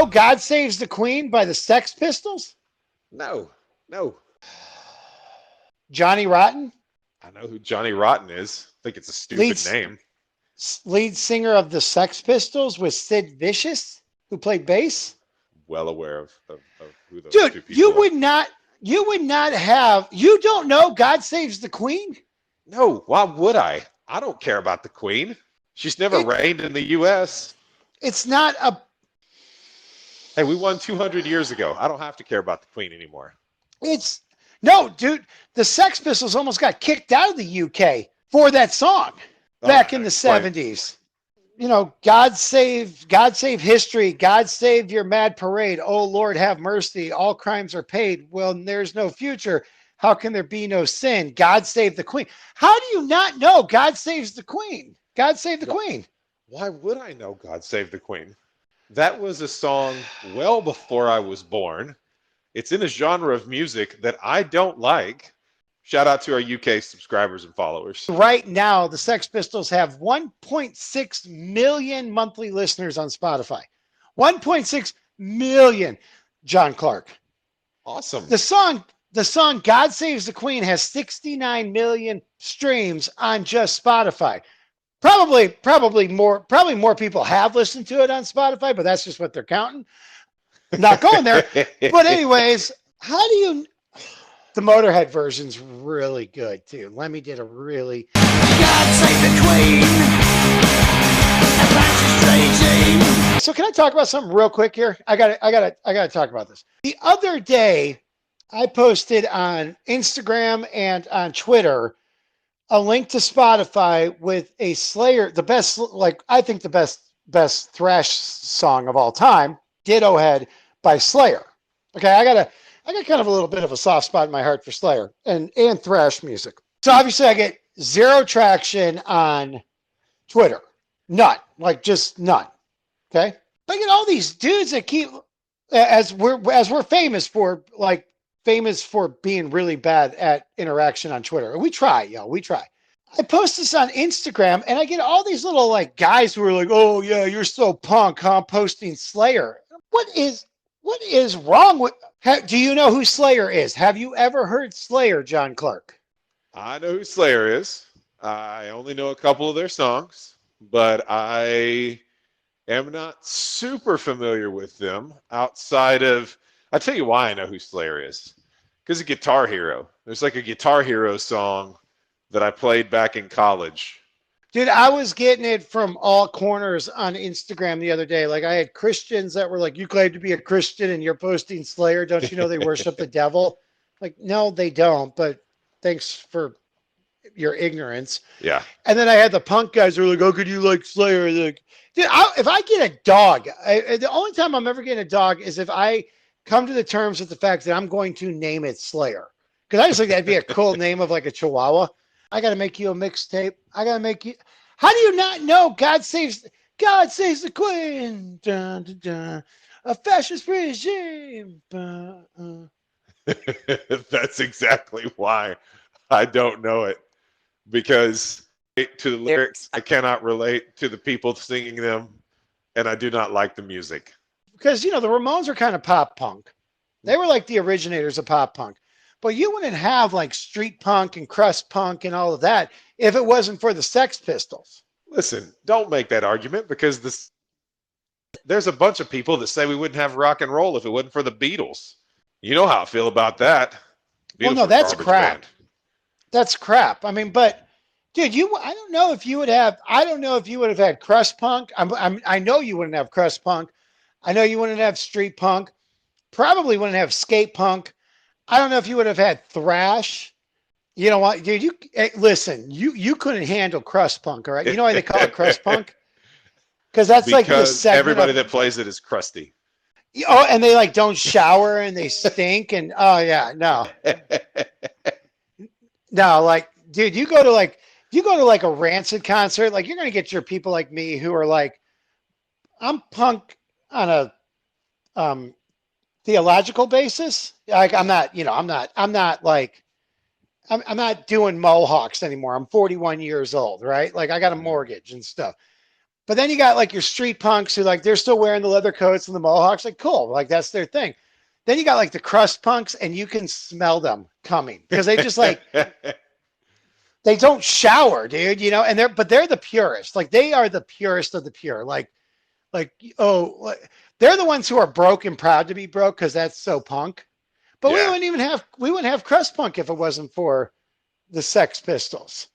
know God Saves the Queen by the Sex Pistols? No, no. Johnny Rotten, I know who Johnny Rotten is. I think it's a lead stupid name. lead singer of the Sex Pistols, was Sid Vicious, who played bass. Well aware of who those Dude, two people are. you would not have, you don't know God Saves the Queen? No, why would I? I don't care about the Queen. She's never It reigned in the U.S. it's not a Hey, we won 200 years ago. I don't have to care about the Queen anymore. it's no, dude, the Sex Pistols almost got kicked out of the UK for that song back in the Explain. 70s. You know, God save history, God save your mad parade. Oh Lord, have mercy, all crimes are paid. Well, there's no future. How can there be no sin? God save the Queen. How do you not know God saves the Queen? God save the Queen. Why would I know God Save the Queen? That was a song well before I was born. It's in a genre of music that I don't like. Shout out to our UK subscribers and followers. Right now, the Sex Pistols have 1.6 million monthly listeners on Spotify. 1.6 million, John Clark. Awesome. The song God Saves the Queen has 69 million streams on just Spotify. Probably more people have listened to it on Spotify, but that's just what they're counting. Not going there. But anyways, how do you the Motorhead version's really good too. Lemmy did a really God Save the Queen. So can I talk about something real quick here? I gotta talk about this. The other day, I posted on Instagram and on Twitter a link to Spotify with a Slayer, the best, like I think the best thrash song of all time, Ditto Head by Slayer. Okay, I got kind of a little bit of a soft spot in my heart for Slayer and thrash music. So obviously I get zero traction on Twitter. None. Like just none. Okay? But I get all these dudes that keep as we're famous for being really bad at interaction on Twitter. We try, we try. I post this on Instagram and I get all these little like guys who are like, "Oh yeah, you're so punk, huh? Posting Slayer." What is wrong with do you know who Slayer is? Have you ever heard Slayer, John Clark? I know who Slayer is. I only know a couple of their songs, but I am not super familiar with them outside of, I'll tell you why I know who Slayer is. Because of Guitar Hero. There's like a Guitar Hero song that I played back in college. Dude, I was getting it from all corners on Instagram the other day. Like I had Christians that were like, "You claim to be a Christian and you're posting Slayer. Don't you know they worship the devil?" Like, no, they don't. But thanks for your ignorance. Yeah. And then I had the punk guys who were like, "Oh, could you like Slayer?" Like, dude, if I get a dog, the only time I'm ever getting a dog is if I come to the terms with the fact that I'm going to name it Slayer. Because I just think that'd be a cool name of like a Chihuahua. I got to make you a mixtape. I got to make you. How do you not know God saves the Queen? Dun, dun, dun. A fascist regime. That's exactly why I don't know it. Because to the lyrics, I cannot relate to the people singing them, and I do not like the music. Because, the Ramones are kind of pop punk. They were like the originators of pop punk. But you wouldn't have like street punk and crust punk and all of that if it wasn't for the Sex Pistols. Listen, don't make that argument because there's a bunch of people that say we wouldn't have rock and roll if it wasn't for the Beatles. You know how I feel about that. Well, no, that's crap. That's crap. I mean, but dude, I don't know if you would have had crust punk. I know you wouldn't have crust punk. I know you wouldn't have street punk. Probably wouldn't have skate punk. I don't know if you would have had thrash. You know what, dude? Listen. You couldn't handle crust punk, all right? You know why they call it crust punk? Because like the segment everybody that plays it is crusty. Oh, and they like don't shower and they stink and oh yeah, no, no, like dude, you go to like a Rancid concert, like you're gonna get your people like me who are like, I'm punk on a theological basis. Like I'm not doing mohawks anymore. I'm 41 years old, right? Like I got a mortgage and stuff. But then you got like your street punks who like they're still wearing the leather coats and the mohawks, like cool, like that's their thing. Then you got like the crust punks, and you can smell them coming because they just like they don't shower, dude. And they're the purest. Like they are the purest of the pure. They're the ones who are broke and proud to be broke because that's so punk. But Yeah. we wouldn't have crust punk if it wasn't for the Sex Pistols.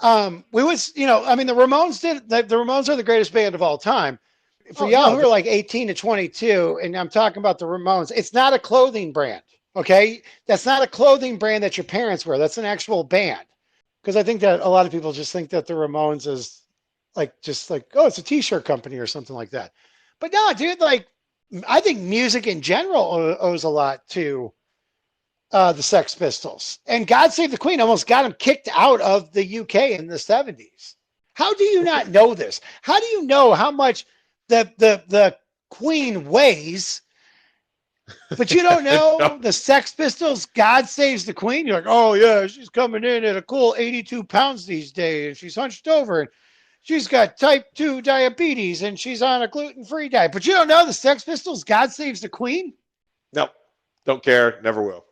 We would, I mean, the Ramones are the greatest band of all time. For y'all who are like 18 to 22, and I'm talking about the Ramones, it's not a clothing brand. Okay. That's not a clothing brand that your parents wear. That's an actual band. Because I think that a lot of people just think that the Ramones is oh, it's a t-shirt company or something like that. But no, dude, like, I think music in general owes a lot to the Sex Pistols. And God Save the Queen almost got him kicked out of the UK in the 70s. How do you not know this? How do you know how much the Queen weighs, but you don't know No. the Sex Pistols, God Saves the Queen? You're like, oh, yeah, she's coming in at a cool 82 pounds these days. She's hunched over, and she's got type 2 diabetes, and she's on a gluten-free diet. But you don't know the Sex Pistols, God Saves the Queen? No, don't care. Never will.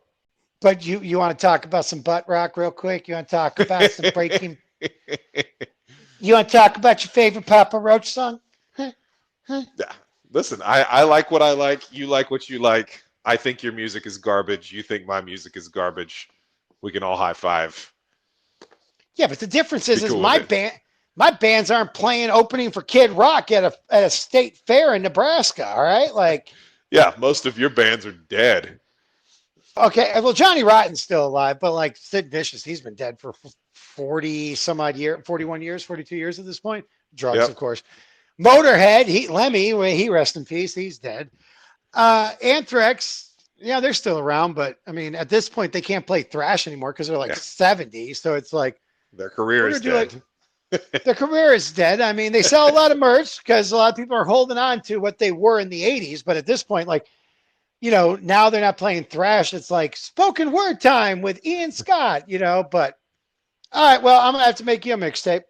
But you want to talk about some butt rock real quick? You want to talk about some breaking? You want to talk about your favorite Papa Roach song? Huh? Yeah. Listen, I like what I like. You like what you like. I think your music is garbage. You think my music is garbage. We can all high five. Yeah, but the difference is Be cool my with it. bands aren't playing opening for Kid Rock at a state fair in Nebraska. All right, like. Yeah, most of your bands are dead. Okay, well, Johnny Rotten's still alive, but like Sid Vicious, he's been dead for 40 some odd 41 years, 42 years at this point. Drugs, Yep. of course. Motorhead, Lemmy, he rest in peace, he's dead. Anthrax, yeah, they're still around, but I mean, at this point, they can't play thrash anymore because they're like 70. So it's like Their career is dead. their career is dead. I mean, they sell a lot of merch because a lot of people are holding on to what they were in the 80s, but at this point, like, now they're not playing thrash. It's like spoken word time with Ian Scott, but all right, well, I'm going to have to make you a mixtape.